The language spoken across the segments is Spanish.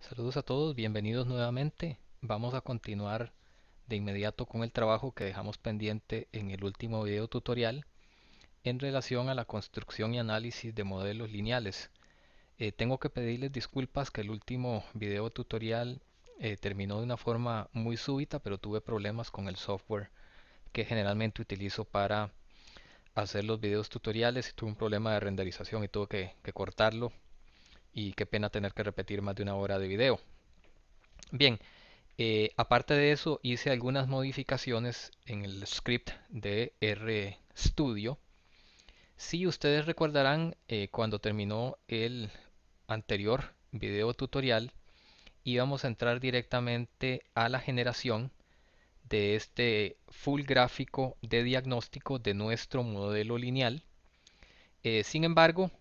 Saludos a todos, bienvenidos nuevamente. Vamos a continuar de inmediato con el trabajo que dejamos pendiente en el último video tutorial en relación a la construcción y análisis de modelos lineales. Tengo que pedirles disculpas que el último video tutorial terminó de una forma muy súbita, pero tuve problemas con el software que generalmente utilizo para hacer los videos tutoriales y tuve un problema de renderización y tuve que cortarlo y qué pena tener que repetir más de una hora de video. Bien, aparte de eso, hice algunas modificaciones en el script de RStudio. Si ustedes recordarán, cuando terminó el anterior video tutorial, íbamos a entrar directamente a la generación de este full gráfico de diagnóstico de nuestro modelo lineal. Sin embargo,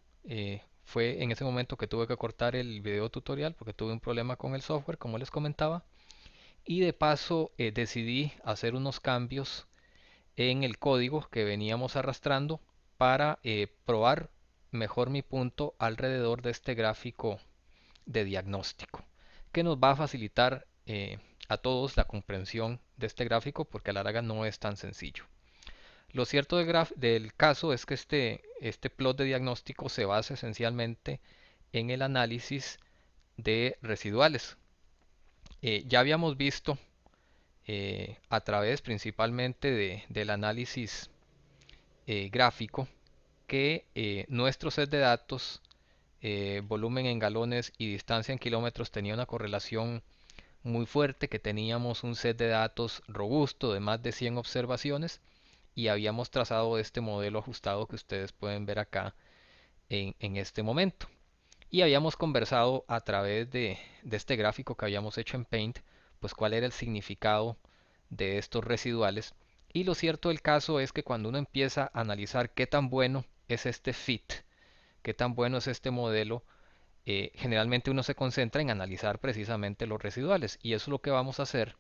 fue en ese momento que tuve que cortar el video tutorial porque tuve un problema con el software, como les comentaba. Y de paso decidí hacer unos cambios en el código que veníamos arrastrando para probar mejor mi punto alrededor de este gráfico de diagnóstico, que nos va a facilitar a todos la comprensión de este gráfico porque a la larga no es tan sencillo. Lo cierto del caso es que este plot de diagnóstico se basa esencialmente en el análisis de residuales. Ya habíamos visto a través principalmente del análisis gráfico que nuestro set de datos, volumen en galones y distancia en kilómetros, tenía una correlación muy fuerte, que teníamos un set de datos robusto de más de 100 observaciones y habíamos trazado este modelo ajustado que ustedes pueden ver acá en este momento. Y habíamos conversado a través de este gráfico que habíamos hecho en Paint, pues cuál era el significado de estos residuales. Y lo cierto del caso es que cuando uno empieza a analizar qué tan bueno es este fit, qué tan bueno es este modelo, generalmente uno se concentra en analizar precisamente los residuales. Y eso es lo que vamos a hacer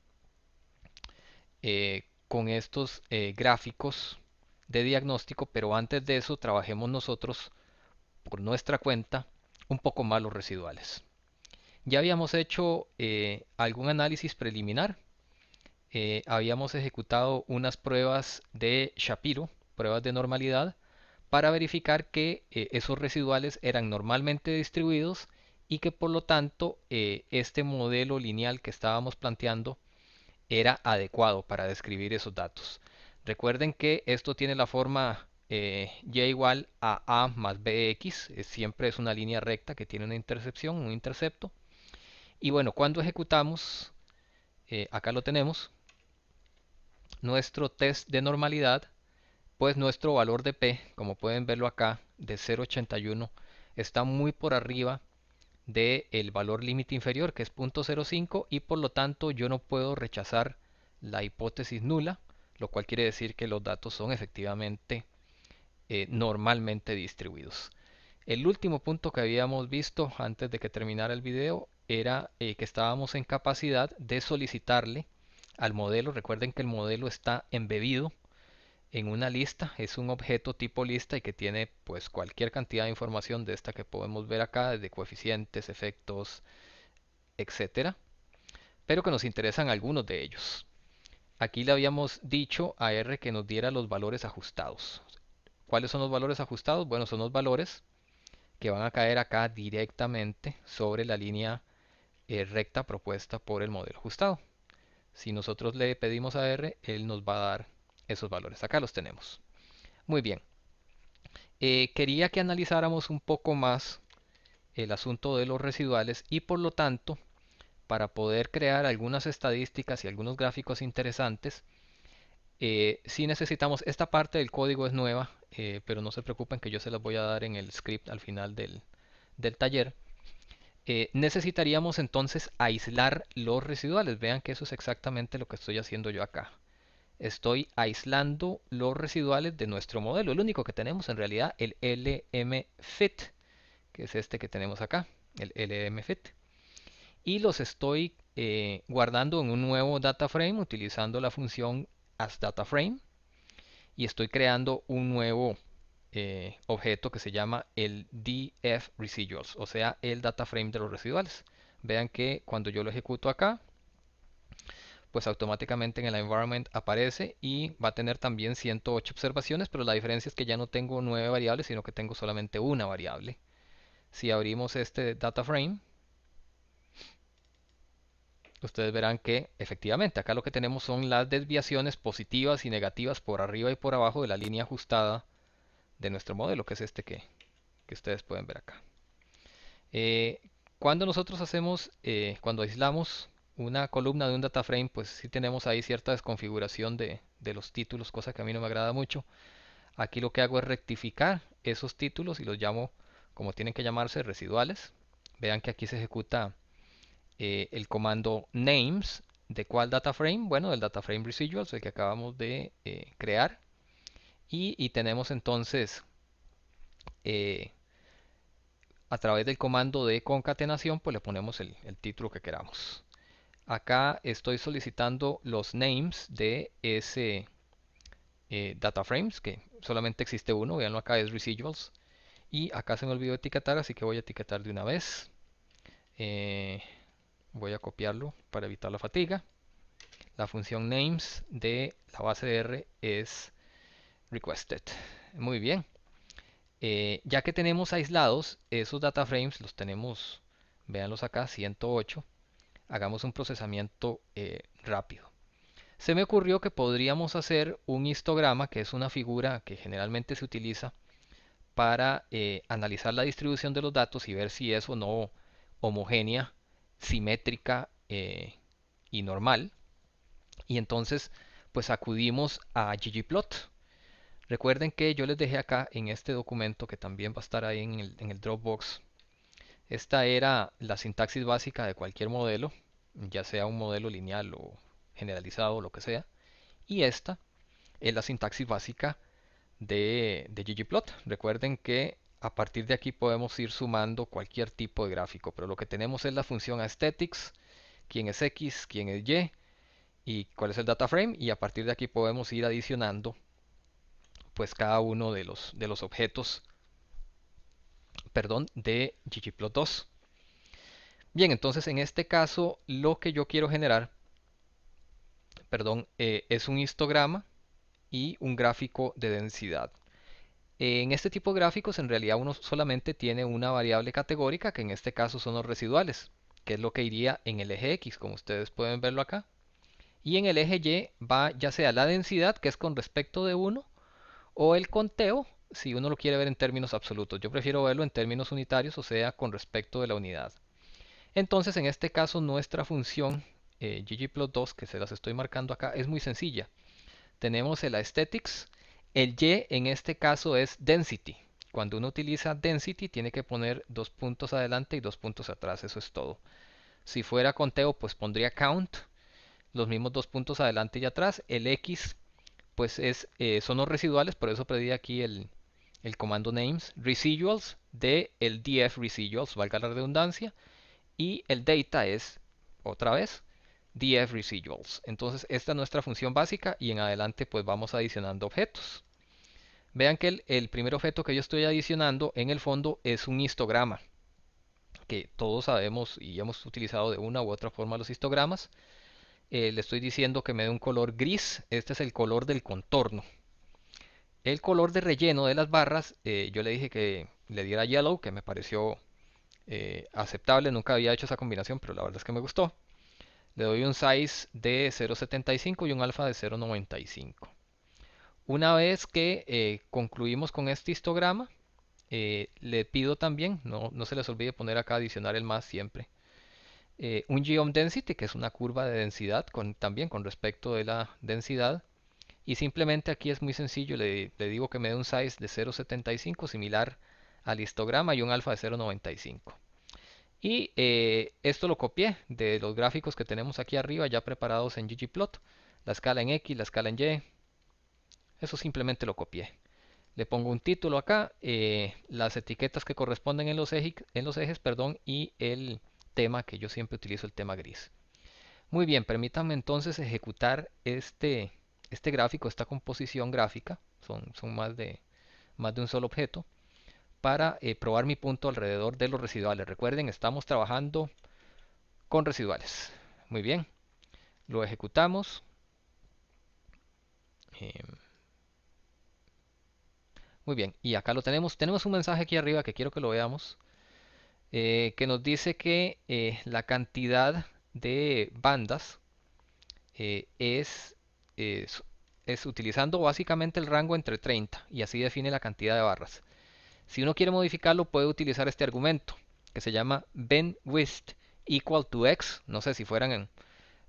con estos gráficos de diagnóstico, pero antes de eso trabajemos nosotros por nuestra cuenta un poco más los residuales. Ya habíamos hecho algún análisis preliminar. Habíamos ejecutado unas pruebas de Shapiro, pruebas de normalidad, para verificar que esos residuales eran normalmente distribuidos y que por lo tanto este modelo lineal que estábamos planteando era adecuado para describir esos datos. Recuerden que esto tiene la forma y igual a más bx, siempre es una línea recta que tiene una intercepción, un intercepto. Y bueno, cuando ejecutamos, acá lo tenemos, nuestro test de normalidad, pues nuestro valor de P, como pueden verlo acá, de 0.81, está muy por arriba del valor límite inferior, que es 0.05, y por lo tanto yo no puedo rechazar la hipótesis nula, lo cual quiere decir que los datos son efectivamente normalmente distribuidos. El último punto que habíamos visto antes de que terminara el video era que estábamos en capacidad de solicitarle al modelo. Recuerden que el modelo está embebido en una lista, es un objeto tipo lista y que tiene pues cualquier cantidad de información de esta que podemos ver acá, desde coeficientes, efectos, etcétera, pero que nos interesan algunos de ellos. Aquí le habíamos dicho a R que nos diera los valores ajustados. ¿Cuáles son los valores ajustados? Bueno, son los valores que van a caer acá directamente sobre la línea recta propuesta por el modelo ajustado. Si nosotros le pedimos a R, él nos va a dar esos valores. Acá los tenemos. Muy bien. Quería que analizáramos un poco más el asunto de los residuales y por lo tanto, para poder crear algunas estadísticas y algunos gráficos interesantes, si necesitamos, esta parte del código es nueva, pero no se preocupen que yo se las voy a dar en el script al final del taller. Necesitaríamos entonces aislar los residuales. Vean que eso es exactamente lo que estoy haciendo yo acá. Estoy aislando los residuales de nuestro modelo. El único que tenemos en realidad, el LMFIT, que es este que tenemos acá, el LMFIT. Y los estoy guardando en un nuevo data frame utilizando la función asDataFrame. Y estoy creando un nuevo objeto que se llama el DF Residuals, o sea, el data frame de los residuales. Vean que cuando yo lo ejecuto acá, pues automáticamente en el environment aparece y va a tener también 108 observaciones, pero la diferencia es que ya no tengo 9 variables, sino que tengo solamente una variable. Si abrimos este data frame, ustedes verán que efectivamente acá lo que tenemos son las desviaciones positivas y negativas por arriba y por abajo de la línea ajustada de nuestro modelo, que es este que ustedes pueden ver acá. Eh, cuando nosotros hacemos, cuando aislamos una columna de un data frame, pues sí tenemos ahí cierta desconfiguración de los títulos, cosa que a mí no me agrada mucho. Aquí lo que hago es rectificar esos títulos y los llamo como tienen que llamarse, residuales. Vean que aquí se ejecuta el comando names. ¿De cuál data frame? Bueno, del data frame residuals, el que acabamos de crear. Y tenemos entonces eh, a través del comando de concatenación, pues le ponemos el título que queramos. Acá estoy solicitando los names de ese data frames, que solamente existe uno, veanlo acá, es residuals. Y acá se me olvidó etiquetar, así que voy a etiquetar de una vez. Eh, Voy a copiarlo para evitar la fatiga. La función names de la base de R es requested. Muy bien. Ya que tenemos aislados esos data frames, los tenemos, véanlos acá, 108. Hagamos un procesamiento rápido. Se me ocurrió que podríamos hacer un histograma, que es una figura que generalmente se utiliza para analizar la distribución de los datos y ver si es o no homogénea, simétrica y normal. Y entonces, pues acudimos a ggplot. Recuerden que yo les dejé acá en este documento, que también va a estar ahí en el Dropbox. Esta era la sintaxis básica de cualquier modelo, ya sea un modelo lineal o generalizado o lo que sea. Y esta es la sintaxis básica de ggplot. Recuerden que a partir de aquí podemos ir sumando cualquier tipo de gráfico, pero lo que tenemos es la función aesthetics, quién es x, quién es y cuál es el data frame, y a partir de aquí podemos ir adicionando pues cada uno de los objetos, perdón, de ggplot2. Bien, entonces en este caso lo que yo quiero generar, perdón, es un histograma y un gráfico de densidad. En este tipo de gráficos en realidad uno solamente tiene una variable categórica, que en este caso son los residuales, que es lo que iría en el eje X, como ustedes pueden verlo acá. Y en el eje Y va ya sea la densidad, que es con respecto de uno, o el conteo, si uno lo quiere ver en términos absolutos. Yo prefiero verlo en términos unitarios, o sea, con respecto de la unidad. Entonces, en este caso, nuestra función ggplot2, que se las estoy marcando acá, es muy sencilla. Tenemos el aesthetics. El y en este caso es density. Cuando uno utiliza density, tiene que poner dos puntos adelante y dos puntos atrás. Eso es todo. Si fuera conteo, pues pondría count, los mismos dos puntos adelante y atrás. El x, pues son los residuales, por eso pedí aquí el comando names. Residuals de el df residuals, valga la redundancia. Y el data es, otra vez, df residuals. Entonces esta es nuestra función básica y en adelante pues vamos adicionando objetos. Vean que el primer objeto que yo estoy adicionando en el fondo es un histograma, que todos sabemos y hemos utilizado de una u otra forma los histogramas. Le estoy diciendo que me dé un color gris. Este es el color del contorno. El color de relleno de las barras, yo le dije que le diera yellow, que me pareció aceptable. Nunca había hecho esa combinación, pero la verdad es que me gustó. Le doy un size de 0.75 y un alfa de 0.95. Una vez que concluimos con este histograma, le pido también, no se les olvide poner acá adicionar el más siempre, un geom density, que es una curva de densidad también con respecto de la densidad. Y simplemente aquí es muy sencillo, le digo que me dé un size de 0.75 similar al histograma y un alfa de 0.95. Y esto lo copié de los gráficos que tenemos aquí arriba ya preparados en ggplot. La escala en X, la escala en Y. Eso simplemente lo copié. Le pongo un título acá, las etiquetas que corresponden en los ejes, perdón, y el tema, que yo siempre utilizo el tema gris. Muy bien, permítanme entonces ejecutar este gráfico, esta composición gráfica, son más de un solo objeto, para probar mi punto alrededor de los residuales. Recuerden, estamos trabajando con residuales. Muy bien, lo ejecutamos. Eh, Muy bien, y acá lo tenemos. Tenemos un mensaje aquí arriba que quiero que lo veamos, que nos dice que la cantidad de bandas es, es utilizando básicamente el rango entre 30 y así define la cantidad de barras. Si uno quiere modificarlo puede utilizar este argumento que se llama bandwidth equal to x. No sé si fueran en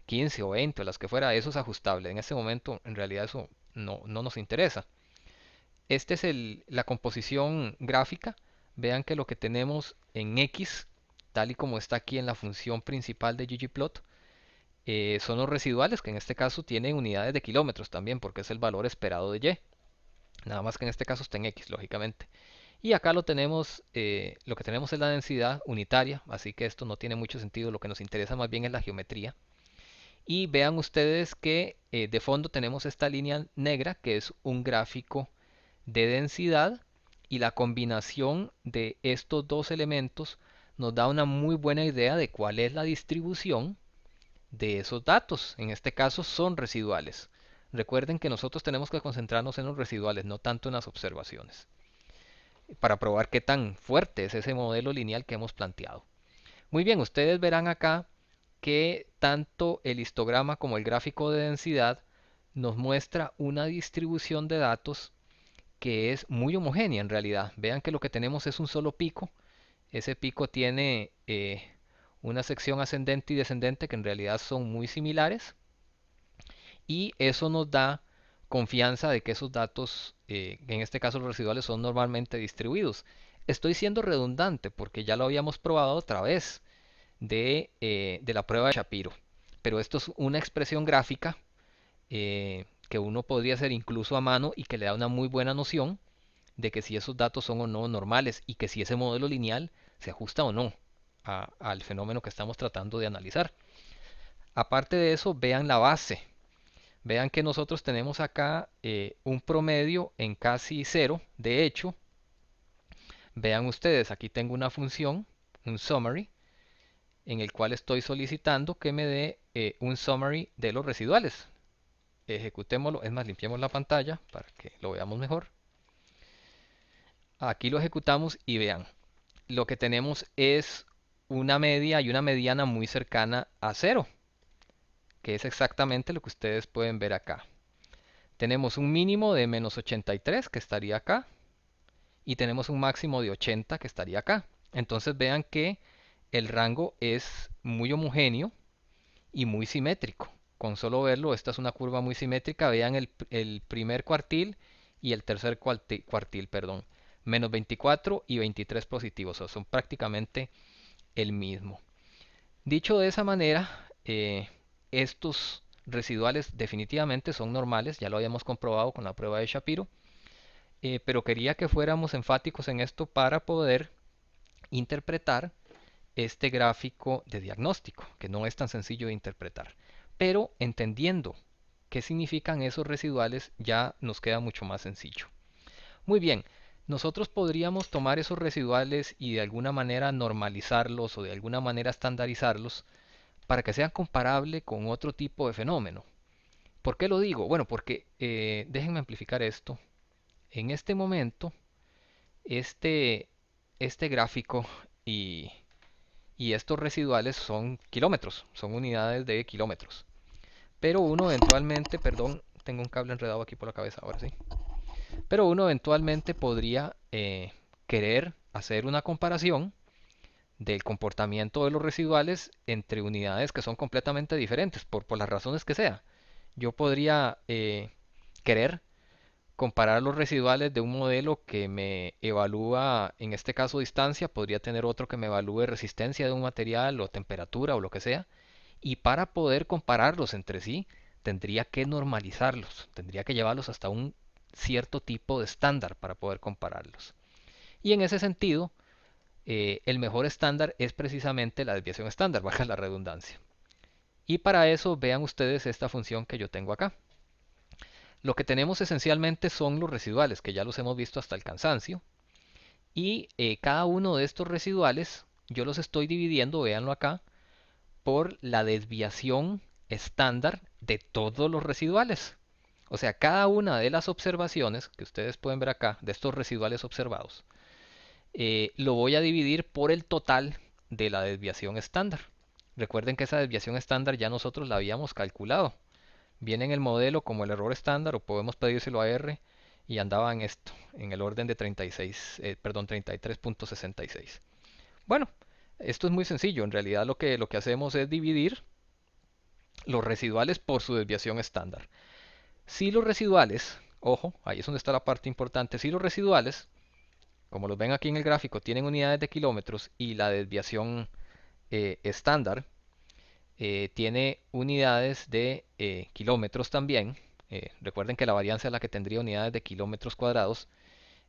15 o 20 o las que fuera, eso es ajustable. En este momento en realidad eso no nos interesa. Esta es la composición gráfica. Vean que lo que tenemos en X, tal y como está aquí en la función principal de ggplot, son los residuales, que en este caso tienen unidades de kilómetros también, porque es el valor esperado de Y. Nada más que en este caso está en X, lógicamente. Y acá lo que tenemos es la densidad unitaria, así que esto no tiene mucho sentido. Lo que nos interesa más bien es la geometría. Y vean ustedes que de fondo tenemos esta línea negra, que es un gráfico de densidad, y la combinación de estos dos elementos nos da una muy buena idea de cuál es la distribución de esos datos. En este caso son residuales. Recuerden que nosotros tenemos que concentrarnos en los residuales, no tanto en las observaciones, para probar qué tan fuerte es ese modelo lineal que hemos planteado. Muy bien, ustedes verán acá que tanto el histograma como el gráfico de densidad nos muestra una distribución de datos que es muy homogénea en realidad. Vean que lo que tenemos es un solo pico. Ese pico tiene una sección ascendente y descendente que en realidad son muy similares. Y eso nos da confianza de que esos datos, en este caso los residuales, son normalmente distribuidos. Estoy siendo redundante porque ya lo habíamos probado otra vez de la prueba de Shapiro. Pero esto es una expresión gráfica que uno podría hacer incluso a mano y que le da una muy buena noción de que si esos datos son o no normales y que si ese modelo lineal se ajusta o no al fenómeno que estamos tratando de analizar. Aparte de eso, vean la base. Vean que nosotros tenemos acá un promedio en casi cero. De hecho, vean ustedes, aquí tengo una función, un summary, en el cual estoy solicitando que me dé un summary de los residuales. Ejecutémoslo, es más, limpiemos la pantalla para que lo veamos mejor. Aquí lo ejecutamos y vean, lo que tenemos es una media y una mediana muy cercana a cero, que es exactamente lo que ustedes pueden ver acá. Tenemos un mínimo de menos 83 que estaría acá y tenemos un máximo de 80 que estaría acá. Entonces vean que el rango es muy homogéneo y muy simétrico. Con solo verlo, esta es una curva muy simétrica. Vean el primer cuartil y el tercer cuartil, perdón. Menos 24 y 23 positivos, o sea, son prácticamente el mismo. Dicho de esa manera, estos residuales definitivamente son normales, ya lo habíamos comprobado con la prueba de Shapiro, pero quería que fuéramos enfáticos en esto para poder interpretar este gráfico de diagnóstico, que no es tan sencillo de interpretar. Pero entendiendo qué significan esos residuales ya nos queda mucho más sencillo. Muy bien, nosotros podríamos tomar esos residuales y de alguna manera normalizarlos o de alguna manera estandarizarlos para que sean comparables con otro tipo de fenómeno. ¿Por qué lo digo? Bueno, porque déjenme amplificar esto. En este momento, este, este gráfico y, y estos residuales son kilómetros, son unidades de kilómetros. Pero uno eventualmente, perdón, tengo un cable enredado aquí por la cabeza, ahora sí. Pero uno eventualmente podría querer hacer una comparación del comportamiento de los residuales entre unidades que son completamente diferentes, por las razones que sea. Yo podría querer comparar los residuales de un modelo que me evalúa, en este caso distancia, podría tener otro que me evalúe resistencia de un material o temperatura o lo que sea, y para poder compararlos entre sí, tendría que normalizarlos, tendría que llevarlos hasta un cierto tipo de estándar para poder compararlos. Y en ese sentido, el mejor estándar es precisamente la desviación estándar, baja la redundancia. Y para eso vean ustedes esta función que yo tengo acá. Lo que tenemos esencialmente son los residuales, que ya los hemos visto hasta el cansancio. Y cada uno de estos residuales yo los estoy dividiendo, véanlo acá, por la desviación estándar de todos los residuales. O sea, cada una de las observaciones que ustedes pueden ver acá, de estos residuales observados, lo voy a dividir por el total de la desviación estándar. Recuerden que esa desviación estándar ya nosotros la habíamos calculado. Viene en el modelo como el error estándar o podemos pedírselo a R y andaba en esto, en el orden de 33.66. Bueno, esto es muy sencillo. En realidad lo que hacemos es dividir los residuales por su desviación estándar. Si los residuales, ojo, ahí es donde está la parte importante, si los residuales, como los ven aquí en el gráfico, tienen unidades de kilómetros y la desviación estándar tiene unidades de kilómetros también. Recuerden que la varianza es la que tendría unidades de kilómetros cuadrados.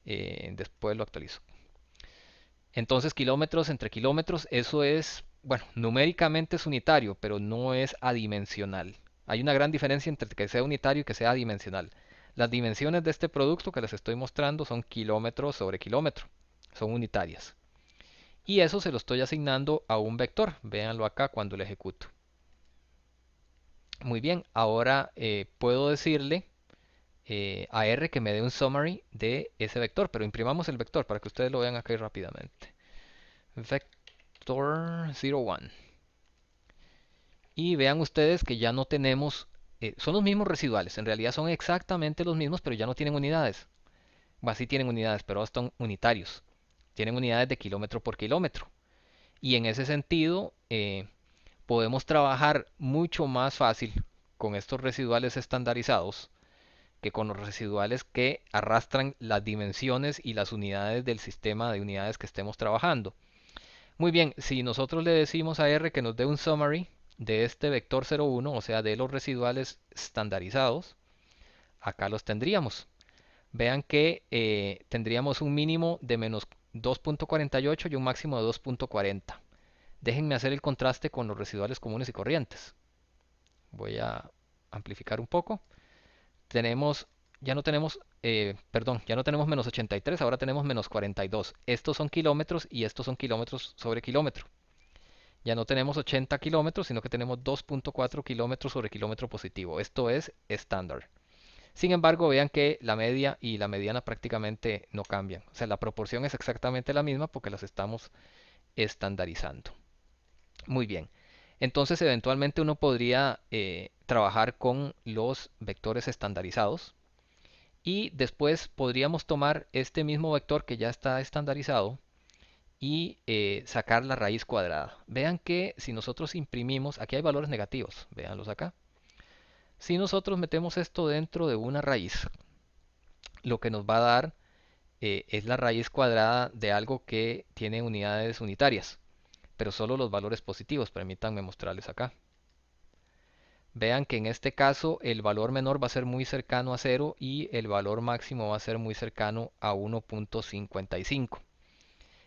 Después lo actualizo. Entonces, kilómetros entre kilómetros, eso es, bueno, numéricamente es unitario, pero no es adimensional. Hay una gran diferencia entre que sea unitario y que sea adimensional. Las dimensiones de este producto que les estoy mostrando son kilómetros sobre kilómetro, son unitarias. Y eso se lo estoy asignando a un vector. Véanlo acá cuando lo ejecuto. Muy bien, ahora puedo decirle a R que me dé un summary de ese vector, pero imprimamos el vector para que ustedes lo vean aquí rápidamente. Vector 01. Y vean ustedes que ya no tenemos, son los mismos residuales, en realidad son exactamente los mismos, pero ya no tienen unidades. Bueno, sí tienen unidades, pero ahora están unitarios. Tienen unidades de kilómetro por kilómetro. Y en ese sentido, podemos trabajar mucho más fácil con estos residuales estandarizados que con los residuales que arrastran las dimensiones y las unidades del sistema de unidades que estemos trabajando. Muy bien, si nosotros le decimos a R que nos dé un summary de este vector 01, o sea, de los residuales estandarizados, acá los tendríamos. Vean que tendríamos un mínimo de menos 2.48 y un máximo de 2.40. Déjenme hacer el contraste con los residuales comunes y corrientes. Voy a amplificar un poco. Tenemos, ya no tenemos, perdón, ya no tenemos menos 83, ahora tenemos menos 42. Estos son kilómetros y estos son kilómetros sobre kilómetro. Ya no tenemos 80 kilómetros, sino que tenemos 2.4 kilómetros sobre kilómetro positivo. Esto es estándar. Sin embargo, vean que la media y la mediana prácticamente no cambian. O sea, la proporción es exactamente la misma porque las estamos estandarizando. Muy bien. Entonces, eventualmente uno podría trabajar con los vectores estandarizados y después podríamos tomar este mismo vector que ya está estandarizado y sacar la raíz cuadrada. Vean que si nosotros imprimimos, aquí hay valores negativos, véanlos acá. Si nosotros metemos esto dentro de una raíz, lo que nos va a dar es la raíz cuadrada de algo que tiene unidades unitarias, pero solo los valores positivos. Permítanme mostrarles acá. Vean que en este caso el valor menor va a ser muy cercano a 0 y el valor máximo va a ser muy cercano a 1.55.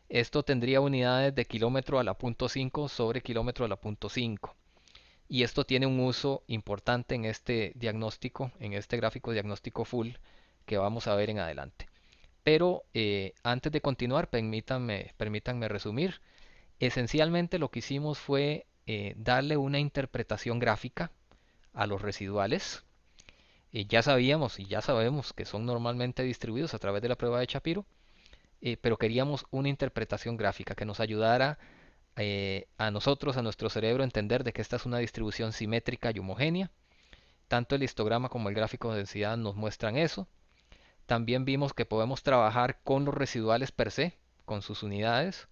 Esto tendría unidades de kilómetro a la punto 5 sobre kilómetro a la punto 5. Y esto tiene un uso importante en este diagnóstico, en este gráfico diagnóstico full que vamos a ver en adelante. Pero antes de continuar, permítanme resumir. Esencialmente lo que hicimos fue darle una interpretación gráfica a los residuales. Ya sabíamos y ya sabemos que son normalmente distribuidos a través de la prueba de Shapiro, pero queríamos una interpretación gráfica que nos ayudara a nosotros, a nuestro cerebro, a entender de que esta es una distribución simétrica y homogénea. Tanto el histograma como el gráfico de densidad nos muestran eso. También vimos que podemos trabajar con los residuales per se, con sus unidades.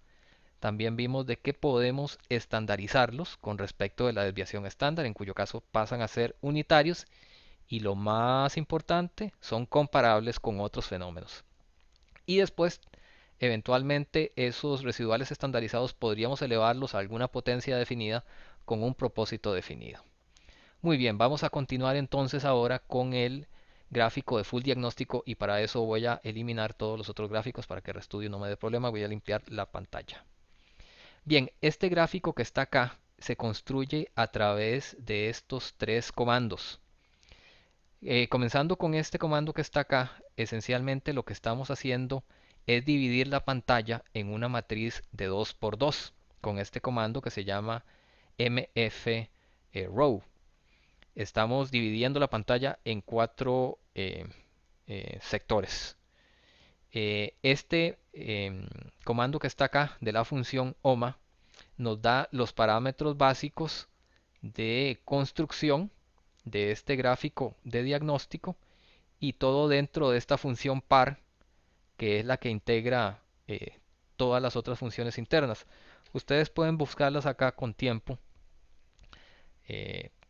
También vimos de que podemos estandarizarlos con respecto de la desviación estándar, en cuyo caso pasan a ser unitarios y lo más importante, son comparables con otros fenómenos. Y después, eventualmente, esos residuales estandarizados podríamos elevarlos a alguna potencia definida con un propósito definido. Muy bien, vamos a continuar entonces ahora con el gráfico de full diagnóstico y para eso voy a eliminar todos los otros gráficos para que el RStudio no me dé problema. Voy a limpiar la pantalla. Bien, este gráfico que está acá se construye a través de estos tres comandos. Comenzando con este comando que está acá, esencialmente lo que estamos haciendo es dividir la pantalla en una matriz de 2 por 2 con este comando que se llama row. Estamos dividiendo la pantalla en cuatro sectores. Este comando que está acá de la función OMA nos da los parámetros básicos de construcción de este gráfico de diagnóstico y todo dentro de esta función par, que es la que integra todas las otras funciones internas. Ustedes pueden buscarlas acá con tiempo.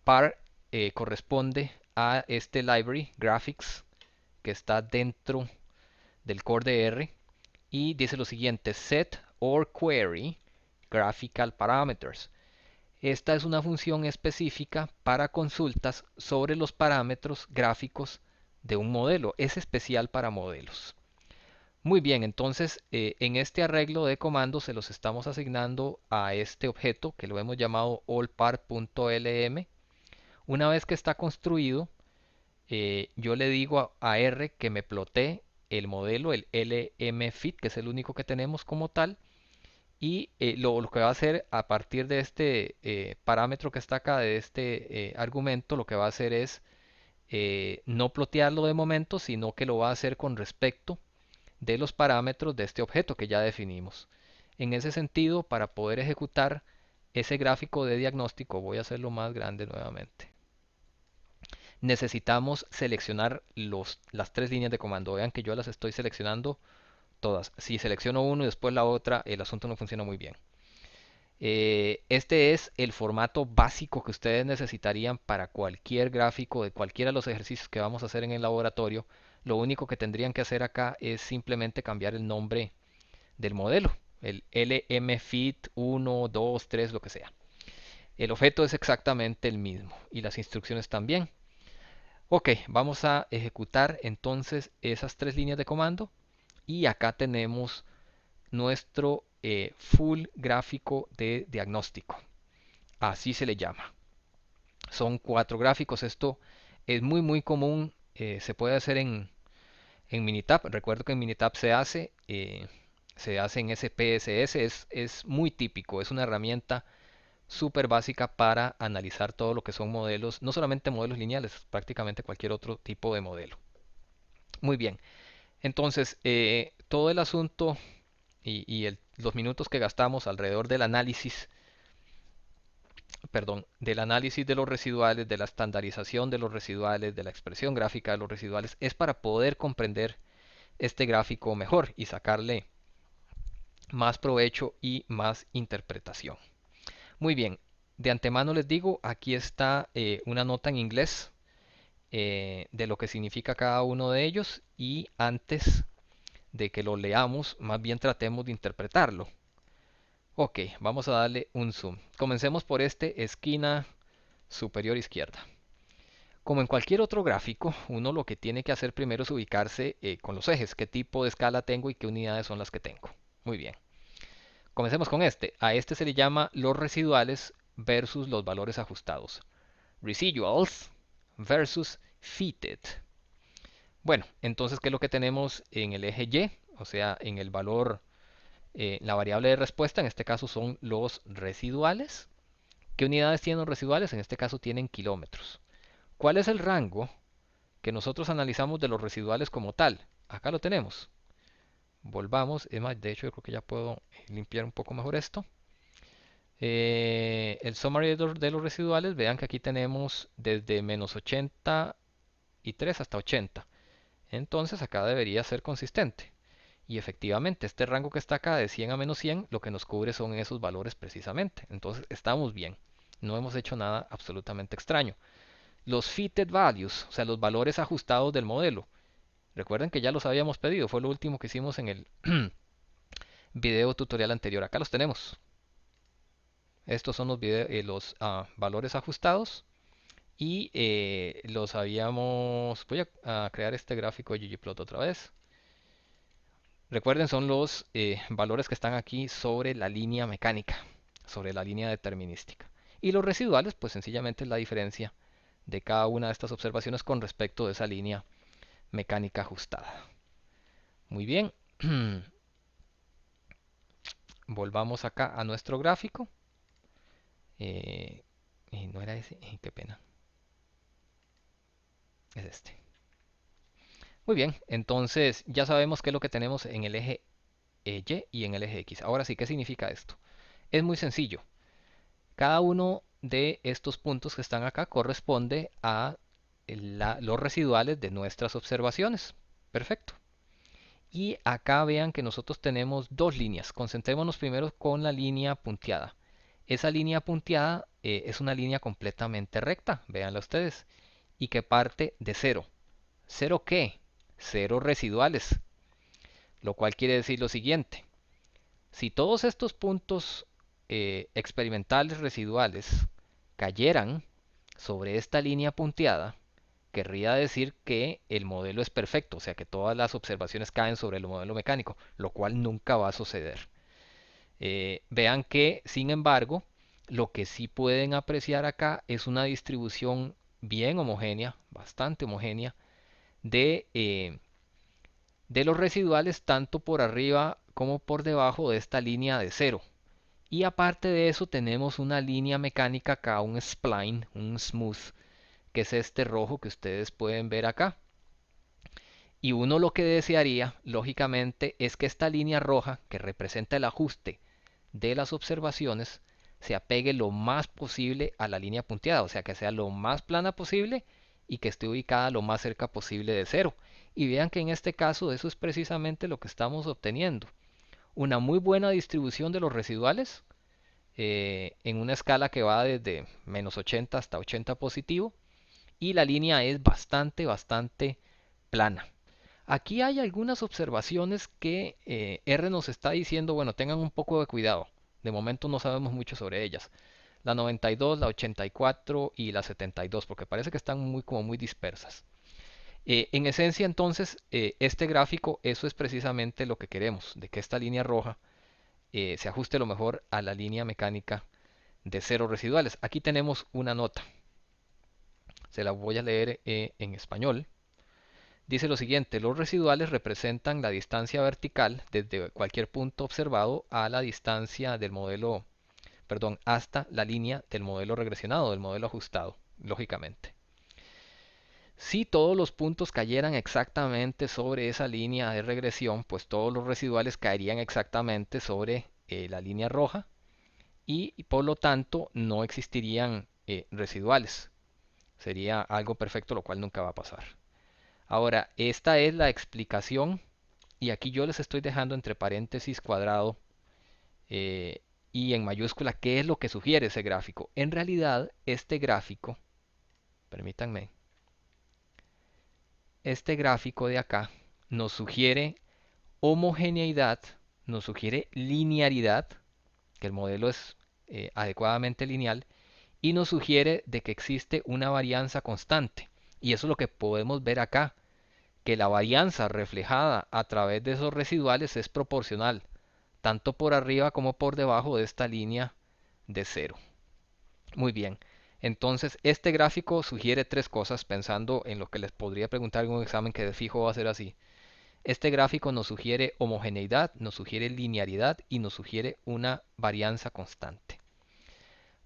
Par corresponde a este library graphics que está dentro del core de R y dice lo siguiente: set or query graphical parameters. Esta es una función específica para consultas sobre los parámetros gráficos de un modelo. Es especial para modelos. Muy bien, entonces en este arreglo de comandos se los estamos asignando a este objeto que lo hemos llamado allpart.lm. Una vez que está construido, yo le digo a R que me plotee el modelo, el LMFit, que es el único que tenemos como tal, y lo que va a hacer a partir de este parámetro que está acá, de este argumento, lo que va a hacer es no plotearlo de momento, sino que lo va a hacer con respecto de los parámetros de este objeto que ya definimos. En ese sentido, para poder ejecutar ese gráfico de diagnóstico, voy a hacerlo más grande nuevamente. Necesitamos seleccionar las tres líneas de comando. Vean que yo las estoy seleccionando todas. Si selecciono uno y después la otra, el asunto no funciona muy bien. Este es el formato básico que ustedes necesitarían para cualquier gráfico de cualquiera de los ejercicios que vamos a hacer en el laboratorio. Lo único que tendrían que hacer acá es simplemente cambiar el nombre del modelo, el LMFit 1, 2, 3, lo que sea. El objeto es exactamente el mismo y las instrucciones también. Ok, vamos a ejecutar entonces esas tres líneas de comando y acá tenemos nuestro full gráfico de diagnóstico. Así se le llama. Son cuatro gráficos. Esto es muy común. Se puede hacer en Minitab. Recuerdo que en Minitab se hace en SPSS. Es muy típico. Es una herramienta súper básica para analizar todo lo que son modelos, no solamente modelos lineales, prácticamente cualquier otro tipo de modelo. Muy bien. Entonces, todo el asunto y los minutos que gastamos alrededor del análisis, perdón, del análisis de los residuales, de la estandarización de los residuales, de la expresión gráfica de los residuales, es para poder comprender este gráfico mejor y sacarle más provecho y más interpretación. Muy bien, de antemano les digo, aquí está una nota en inglés de lo que significa cada uno de ellos y antes de que lo leamos, más bien tratemos de interpretarlo. Ok, vamos a darle un zoom. Comencemos por este esquina superior izquierda. Como en cualquier otro gráfico, uno lo que tiene que hacer primero es ubicarse con los ejes, qué tipo de escala tengo y qué unidades son las que tengo. Muy bien. Comencemos con este. A este se le llama los residuales versus los valores ajustados. Residuals versus fitted. Bueno, entonces, ¿qué es lo que tenemos en el eje Y? O sea, en el valor, la variable de respuesta, en este caso son los residuales. ¿Qué unidades tienen los residuales? En este caso tienen kilómetros. ¿Cuál es el rango que nosotros analizamos de los residuales como tal? Acá lo tenemos. Volvamos, es más, de hecho yo creo que ya puedo limpiar un poco mejor esto. El summary de los residuales, vean que aquí tenemos desde menos 83 hasta 80. Entonces acá debería ser consistente. Y efectivamente, este rango que está acá de 100 a menos 100, lo que nos cubre son esos valores precisamente. Entonces estamos bien. No hemos hecho nada absolutamente extraño. Los fitted values, o sea, los valores ajustados del modelo. Recuerden que ya los habíamos pedido, fue lo último que hicimos en el video tutorial anterior. Acá los tenemos. Estos son los valores ajustados y los habíamos... Voy a crear este gráfico de ggplot otra vez. Recuerden, son los valores que están aquí sobre la línea mecánica, sobre la línea determinística. Y los residuales, pues sencillamente es la diferencia de cada una de estas observaciones con respecto de esa línea mecánica ajustada. Muy bien. Volvamos acá a nuestro gráfico. Eh, no era ese, qué pena, es este. Muy bien, entonces ya sabemos qué es lo que tenemos en el eje Y y en el eje X. Ahora sí, ¿qué significa esto? Es muy sencillo. Cada uno de estos puntos que están acá corresponde a los residuales de nuestras observaciones. Perfecto. Y acá vean que nosotros tenemos dos líneas. Concentrémonos primero con la línea punteada. Esa línea punteada es una línea completamente recta, véanla ustedes, y que parte de cero. ¿Cero qué? Cero residuales, lo cual quiere decir lo siguiente. Si todos estos puntos experimentales residuales cayeran sobre esta línea punteada, querría decir que el modelo es perfecto, o sea que todas las observaciones caen sobre el modelo mecánico, lo cual nunca va a suceder. Vean que, sin embargo, lo que sí pueden apreciar acá es una distribución bien homogénea, bastante homogénea, de los residuales tanto por arriba como por debajo de esta línea de cero. Y aparte de eso tenemos una línea mecánica acá, un spline, un smooth, que es este rojo que ustedes pueden ver acá. Y uno lo que desearía, lógicamente, es que esta línea roja, que representa el ajuste de las observaciones, se apegue lo más posible a la línea punteada, o sea, que sea lo más plana posible y que esté ubicada lo más cerca posible de cero. Y vean que en este caso eso es precisamente lo que estamos obteniendo. Una muy buena distribución de los residuales en una escala que va desde menos 80 hasta 80 positivo y la línea es bastante plana. Aquí hay algunas observaciones que R nos está diciendo, bueno, tengan un poco de cuidado. De momento no sabemos mucho sobre ellas. La 92, la 84 y la 72, porque parece que están como muy dispersas. En esencia, entonces, este gráfico, eso es precisamente lo que queremos, de que esta línea roja se ajuste lo mejor a la línea mecánica de cero residuales. Aquí tenemos una nota, se la voy a leer en español. Dice lo siguiente, los residuales representan la distancia vertical desde cualquier punto observado a la distancia del modelo, perdón, hasta la línea del modelo regresionado, del modelo ajustado, lógicamente. Si todos los puntos cayeran exactamente sobre esa línea de regresión, pues todos los residuales caerían exactamente sobre la línea roja y por lo tanto no existirían residuales. Sería algo perfecto, lo cual nunca va a pasar. Ahora, esta es la explicación y aquí yo les estoy dejando entre paréntesis cuadrado eh, y en mayúscula qué es lo que sugiere ese gráfico. En realidad, este gráfico, permítanme, este gráfico de acá nos sugiere homogeneidad, nos sugiere linearidad, que el modelo es adecuadamente lineal, y nos sugiere de que existe una varianza constante. Y eso es lo que podemos ver acá, que la varianza reflejada a través de esos residuales es proporcional, tanto por arriba como por debajo de esta línea de cero. Muy bien, entonces este gráfico sugiere tres cosas pensando en lo que les podría preguntar en un examen que de fijo va a ser así. Este gráfico nos sugiere homogeneidad, nos sugiere linearidad y nos sugiere una varianza constante.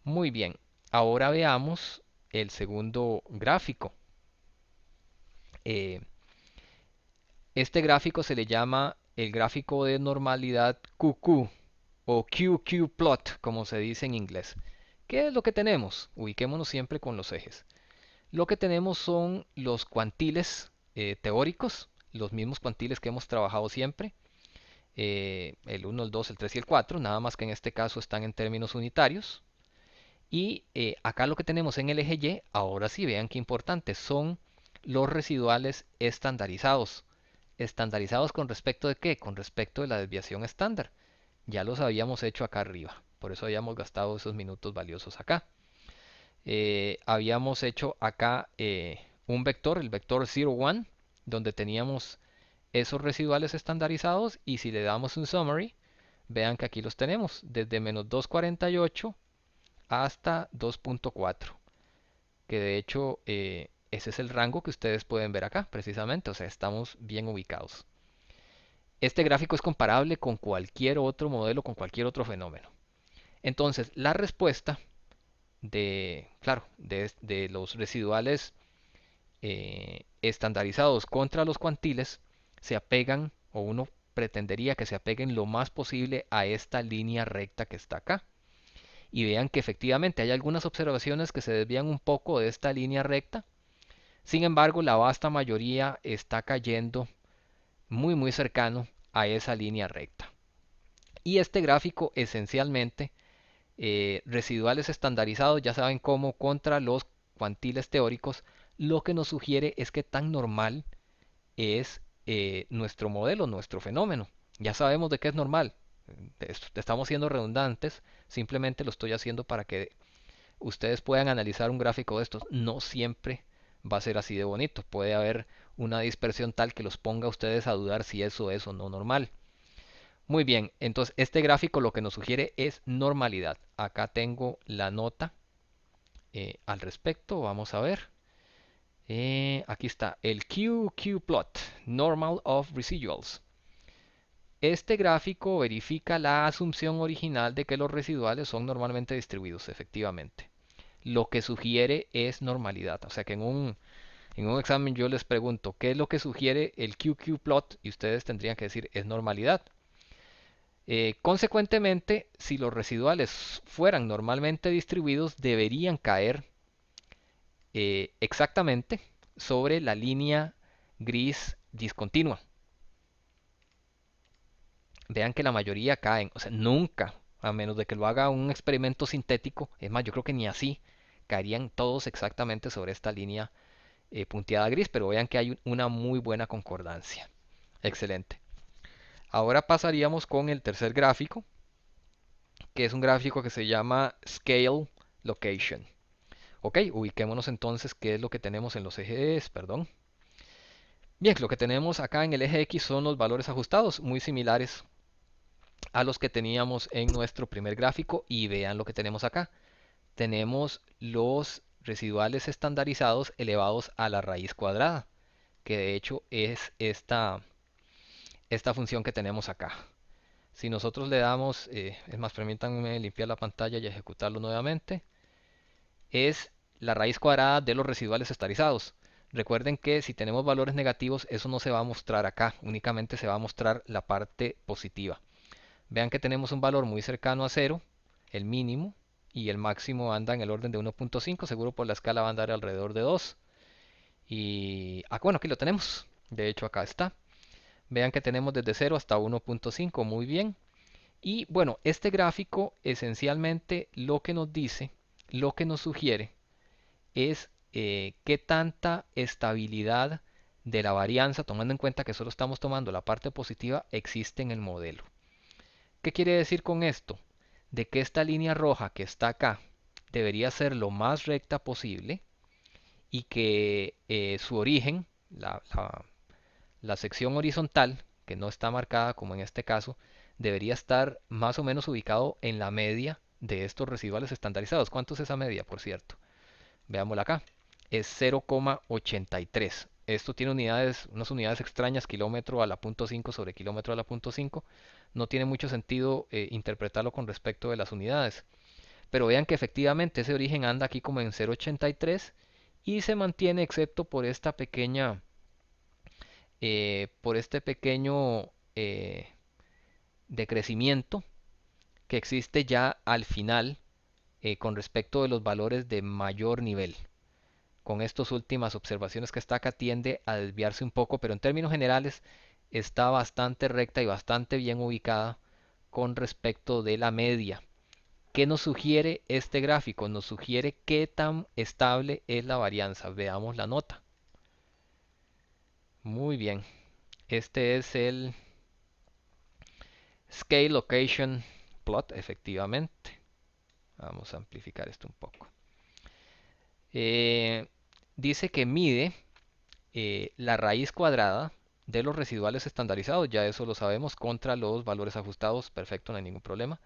Muy bien, ahora veamos el segundo gráfico. Eh, este gráfico se le llama el gráfico de normalidad QQ o QQ plot, como se dice en inglés. ¿Qué es lo que tenemos? Ubiquémonos siempre con los ejes. Lo que tenemos son los cuantiles teóricos, los mismos cuantiles que hemos trabajado siempre, el 1, el 2, el 3 y el 4, nada más que en este caso están en términos unitarios. Y acá lo que tenemos en el eje Y, ahora sí vean qué importante, son los residuales estandarizados. ¿Estandarizados con respecto de qué? Con respecto de la desviación estándar. Ya los habíamos hecho acá arriba, por eso habíamos gastado esos minutos valiosos acá. Habíamos hecho acá un vector, el vector 0, 1, donde teníamos esos residuales estandarizados y si le damos un summary, vean que aquí los tenemos, desde menos 248 hasta 2.4, que de hecho ese es el rango que ustedes pueden ver acá precisamente, o sea, estamos bien ubicados. Este gráfico es comparable con cualquier otro modelo, con cualquier otro fenómeno. Entonces, la respuesta claro, de los residuales estandarizados contra los cuantiles se apegan, o uno pretendería que se apeguen lo más posible a esta línea recta que está acá. Y vean que efectivamente hay algunas observaciones que se desvían un poco de esta línea recta. Sin embargo, la vasta mayoría está cayendo muy cercano a esa línea recta. Y este gráfico esencialmente, residuales estandarizados, ya saben cómo, contra los cuantiles teóricos, lo que nos sugiere es que tan normal es nuestro modelo, nuestro fenómeno. Ya sabemos de qué es normal. Estamos siendo redundantes, simplemente lo estoy haciendo para que ustedes puedan analizar un gráfico de estos. No siempre va a ser así de bonito. Puede haber una dispersión tal que los ponga a ustedes a dudar si eso es o no normal. Muy bien, entonces este gráfico lo que nos sugiere es normalidad. Acá tengo la nota al respecto. Vamos a ver. Aquí está el QQ-plot, Normal of Residuals. Este gráfico verifica la asunción original de que los residuales son normalmente distribuidos, efectivamente. Lo que sugiere es normalidad. O sea que en un examen yo les pregunto, ¿qué es lo que sugiere el QQ-plot? Y ustedes tendrían que decir, es normalidad. Consecuentemente, si los residuales fueran normalmente distribuidos, deberían caer exactamente sobre la línea gris discontinua. Vean que la mayoría caen, o sea, nunca, a menos de que lo haga un experimento sintético, es más, yo creo que ni así, caerían todos exactamente sobre esta línea punteada gris, pero vean que hay una muy buena concordancia. Excelente. Ahora pasaríamos con el tercer gráfico, que es un gráfico que se llama Scale Location. Ok, ubiquémonos entonces qué es lo que tenemos en los ejes, perdón. Bien, lo que tenemos acá en el eje X son los valores ajustados, muy similares a los que teníamos en nuestro primer gráfico, y vean lo que tenemos acá. Tenemos los residuales estandarizados elevados a la raíz cuadrada, que de hecho es esta función que tenemos acá. Si nosotros le damos, es más, permítanme limpiar la pantalla y ejecutarlo nuevamente, es la raíz cuadrada de los residuales estandarizados. Recuerden que si tenemos valores negativos, eso no se va a mostrar acá, únicamente se va a mostrar la parte positiva. Vean que tenemos un valor muy cercano a 0, el mínimo, y el máximo anda en el orden de 1.5, seguro por la escala va a andar alrededor de 2. Y bueno, aquí lo tenemos, de hecho acá está. Vean que tenemos desde 0 hasta 1.5, muy bien. Y bueno, este gráfico esencialmente lo que nos dice, lo que nos sugiere es qué tanta estabilidad de la varianza, tomando en cuenta que solo estamos tomando la parte positiva, existe en el modelo. ¿Qué quiere decir con esto? De que esta línea roja que está acá debería ser lo más recta posible y que su origen, la sección horizontal, que no está marcada como en este caso, debería estar más o menos ubicado en la media de estos residuales estandarizados. ¿Cuánto es esa media, por cierto? Veámosla acá. Es 0,83. Esto tiene unas unidades extrañas, kilómetro a la punto .5 sobre kilómetro a la punto .5. No tiene mucho sentido interpretarlo con respecto de las unidades. Pero vean que efectivamente ese origen anda aquí como en 0,83 y se mantiene excepto por esta pequeña, por este pequeño decrecimiento que existe ya al final con respecto de los valores de mayor nivel. Con estas últimas observaciones que está acá tiende a desviarse un poco, pero en términos generales está bastante recta y bastante bien ubicada con respecto de la media. ¿Qué nos sugiere este gráfico? Nos sugiere qué tan estable es la varianza. Veamos la nota. Muy bien. Este es el Scale Location Plot, efectivamente. Vamos a amplificar esto un poco. Eh, Dice que mide la raíz cuadrada de los residuales estandarizados, ya eso lo sabemos, contra los valores ajustados, perfecto, no hay ningún problema.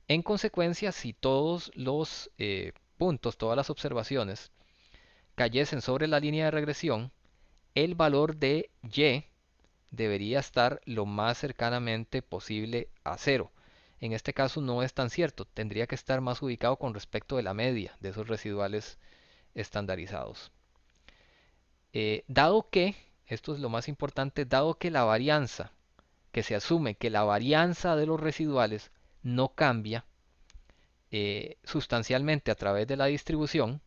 En consecuencia, si todos los puntos, todas las observaciones cayesen sobre la línea de regresión, el valor de y debería estar lo más cercanamente posible a 0. En este caso no es tan cierto, tendría que estar más ubicado con respecto de la media de esos residuales estandarizados. Dado que, esto es lo más importante, dado que la varianza, que se asume que la varianza de los residuales no cambia sustancialmente a través de la distribución,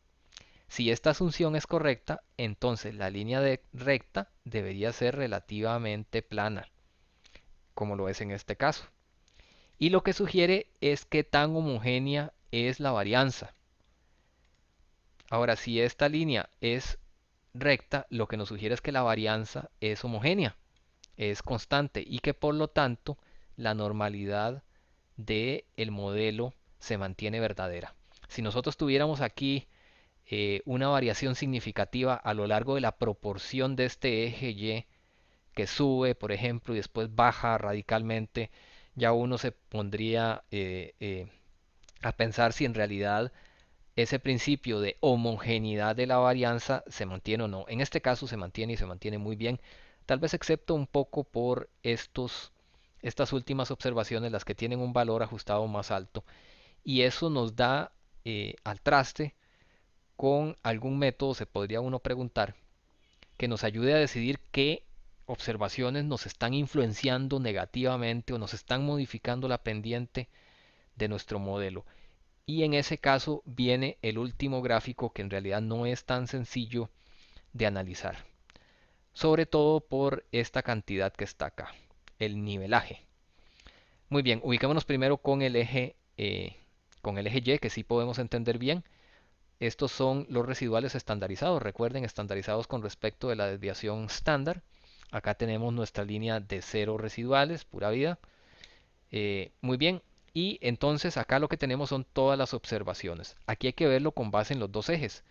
si esta asunción es correcta, entonces la línea recta debería ser relativamente plana, como lo es en este caso. Y lo que sugiere es qué tan homogénea es la varianza. Ahora, si esta línea es recta, lo que nos sugiere es que la varianza es homogénea, es constante y que por lo tanto la normalidad del modelo se mantiene verdadera. Si nosotros tuviéramos aquí una variación significativa a lo largo de la proporción de este eje Y que sube, por ejemplo, y después baja radicalmente, ya uno se pondría a pensar si en realidad ese principio de homogeneidad de la varianza se mantiene o no. En este caso se mantiene y se mantiene muy bien, tal vez excepto un poco por estas últimas observaciones, las que tienen un valor ajustado más alto, y eso nos da al traste con algún método, se podría uno preguntar, que nos ayude a decidir qué observaciones nos están influenciando negativamente o nos están modificando la pendiente de nuestro modelo. Y en ese caso viene el último gráfico, que en realidad no es tan sencillo de analizar, sobre todo por esta cantidad que está acá, el nivelaje. Muy bien, ubiquémonos primero con el eje Y, que sí podemos entender bien. Estos son los residuales estandarizados, recuerden, estandarizados con respecto de la desviación estándar. Acá tenemos nuestra línea de cero residuales, pura vida. Muy bien, y entonces acá lo que tenemos son todas las observaciones. Aquí hay que verlo con base en los dos ejes,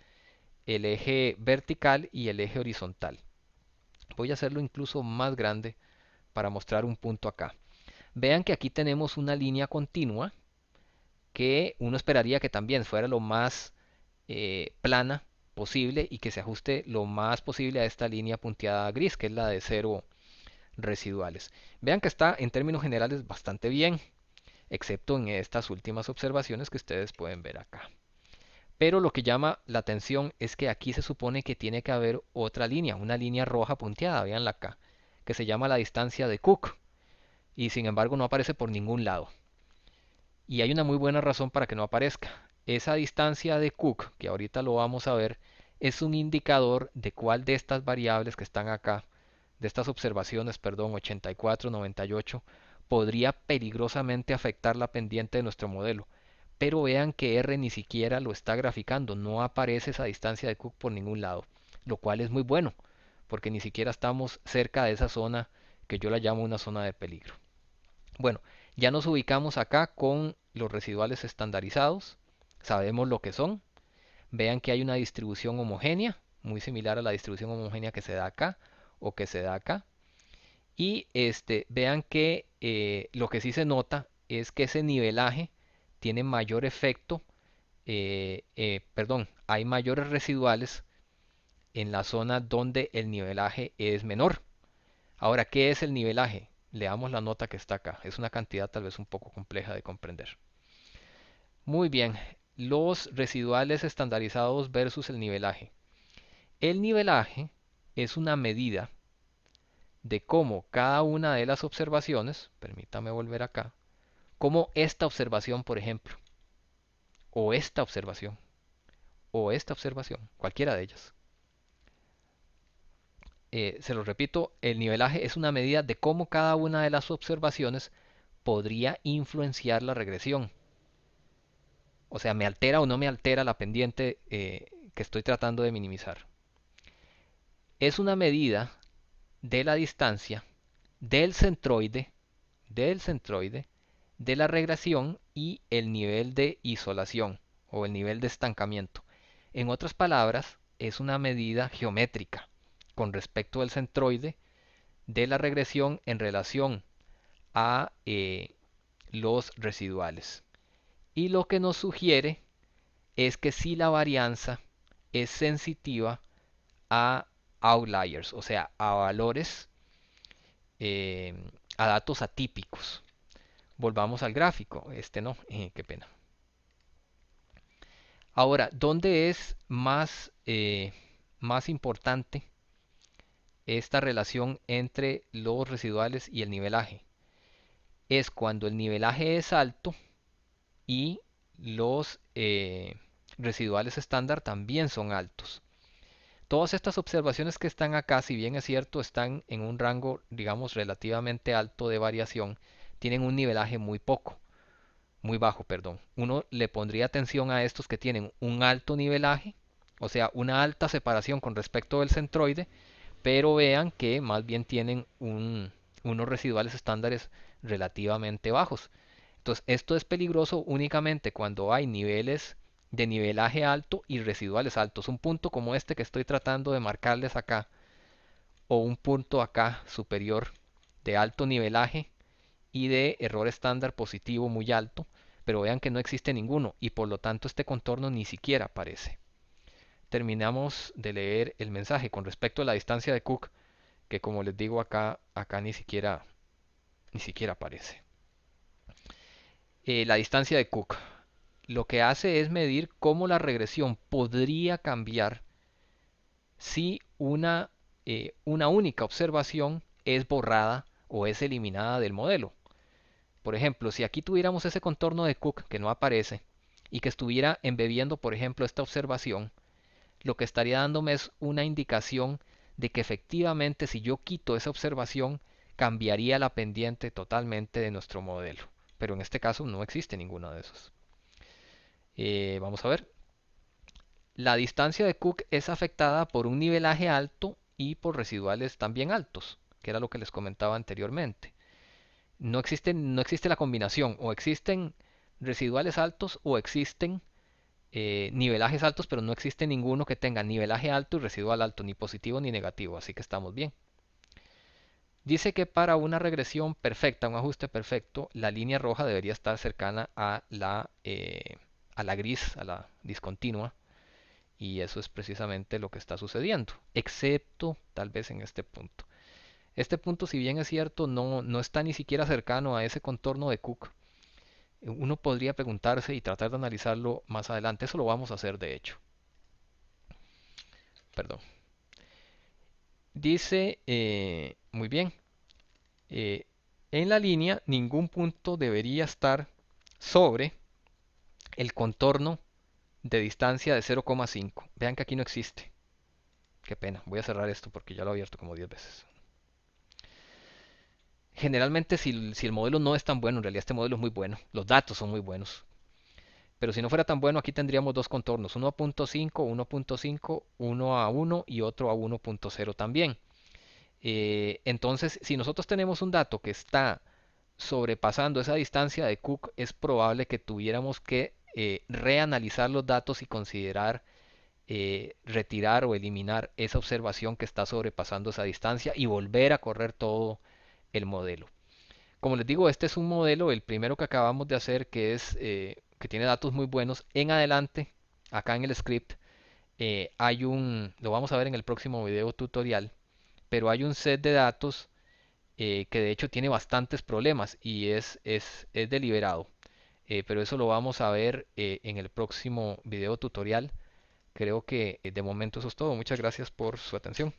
el eje vertical y el eje horizontal. Voy a hacerlo incluso más grande para mostrar un punto acá. Vean que aquí tenemos una línea continua que uno esperaría que también fuera lo más plana posible y que se ajuste lo más posible a esta línea punteada gris, que es la de cero residuales. Vean que está en términos generales bastante bien, excepto en estas últimas observaciones que ustedes pueden ver acá. Pero lo que llama la atención es que aquí se supone que tiene que haber otra línea, una línea roja punteada, veanla acá, que se llama la distancia de Cook, y sin embargo no aparece por ningún lado. Y hay una muy buena razón para que no aparezca. Esa distancia de Cook, que ahorita lo vamos a ver, es un indicador de cuál de estas variables que están acá, de estas observaciones, perdón, 84, 98, podría peligrosamente afectar la pendiente de nuestro modelo. Pero vean que R ni siquiera lo está graficando, no aparece esa distancia de Cook por ningún lado, lo cual es muy bueno, porque ni siquiera estamos cerca de esa zona que yo la llamo una zona de peligro. Bueno, ya nos ubicamos acá con los residuales estandarizados, sabemos lo que son, vean que hay una distribución homogénea, muy similar a la distribución homogénea que se da acá o que se da acá. Y vean que lo que sí se nota es que ese nivelaje tiene mayor efecto, perdón, hay mayores residuales en la zona donde el nivelaje es menor. Ahora, ¿qué es el nivelaje? Leamos la nota que está acá. Es una cantidad tal vez un poco compleja de comprender. Muy bien, los residuales estandarizados versus el nivelaje. El nivelaje es una medida de cómo cada una de las observaciones, permítame volver acá, como esta observación, por ejemplo, o esta observación, o esta observación, cualquiera de ellas. Se lo repito, el nivelaje es una medida de cómo cada una de las observaciones podría influenciar la regresión. O sea, me altera o no me altera la pendiente que estoy tratando de minimizar. Es una medida de la distancia del centroide, del centroide, de la regresión y el nivel de isolación o el nivel de estancamiento. En otras palabras, es una medida geométrica con respecto al centroide de la regresión en relación a los residuales. Y lo que nos sugiere es que si la varianza es sensitiva a outliers, o sea, a valores, a datos atípicos. Volvamos al gráfico. Este no, qué pena. Ahora, ¿dónde es más importante esta relación entre los residuales y el nivelaje? Es cuando el nivelaje es alto y los residuales estándar también son altos. Todas estas observaciones que están acá, si bien es cierto, están en un rango, digamos, relativamente alto de variación, tienen un nivelaje muy bajo, perdón. Uno le pondría atención a estos que tienen un alto nivelaje, o sea, una alta separación con respecto del centroide, pero vean que más bien tienen unos residuales estándares relativamente bajos. Entonces, esto es peligroso únicamente cuando hay niveles de nivelaje alto y residuales altos. Un punto como este que estoy tratando de marcarles acá, o un punto acá superior de alto nivelaje y de error estándar positivo muy alto, pero vean que no existe ninguno y por lo tanto este contorno ni siquiera aparece. Terminamos de leer el mensaje con respecto a la distancia de Cook, que como les digo acá ni siquiera aparece. La distancia de Cook lo que hace es medir cómo la regresión podría cambiar si una única observación es borrada o es eliminada del modelo. Por ejemplo, si aquí tuviéramos ese contorno de Cook que no aparece y que estuviera embebiendo, por ejemplo, esta observación, lo que estaría dándome es una indicación de que efectivamente si yo quito esa observación, cambiaría la pendiente totalmente de nuestro modelo. Pero en este caso no existe ninguno de esos. Vamos a ver. La distancia de Cook es afectada por un nivelaje alto y por residuales también altos, que era lo que les comentaba anteriormente. No existe la combinación, o existen residuales altos o existen nivelajes altos, pero no existe ninguno que tenga nivelaje alto y residual alto, ni positivo ni negativo, así que estamos bien. Dice que para una regresión perfecta, un ajuste perfecto, la línea roja debería estar cercana a la gris, a la discontinua, y eso es precisamente lo que está sucediendo, excepto tal vez en este punto. Este punto, si bien es cierto, no está ni siquiera cercano a ese contorno de Cook. Uno podría preguntarse y tratar de analizarlo más adelante. Eso lo vamos a hacer, de hecho. Perdón. Dice, muy bien, eh, en la línea ningún punto debería estar sobre el contorno de distancia de 0,5. Vean que aquí no existe. Qué pena. Voy a cerrar esto porque ya lo he abierto como 10 veces. Generalmente si el modelo no es tan bueno, en realidad este modelo es muy bueno. Los datos son muy buenos. Pero si no fuera tan bueno, aquí tendríamos dos contornos, uno a punto .5, 1.5, uno a 1 y otro a 1.0 también. Entonces, si nosotros tenemos un dato que está sobrepasando esa distancia de Cook, es probable que tuviéramos que reanalizar los datos y considerar retirar o eliminar esa observación que está sobrepasando esa distancia y volver a correr todo el modelo. Como les digo, este es un modelo, el primero que acabamos de hacer, que tiene datos muy buenos. En adelante, acá en el script, lo vamos a ver en el próximo video tutorial, pero hay un set de datos que de hecho tiene bastantes problemas y es deliberado. Pero eso lo vamos a ver en el próximo video tutorial. Creo que de momento eso es todo. Muchas gracias por su atención.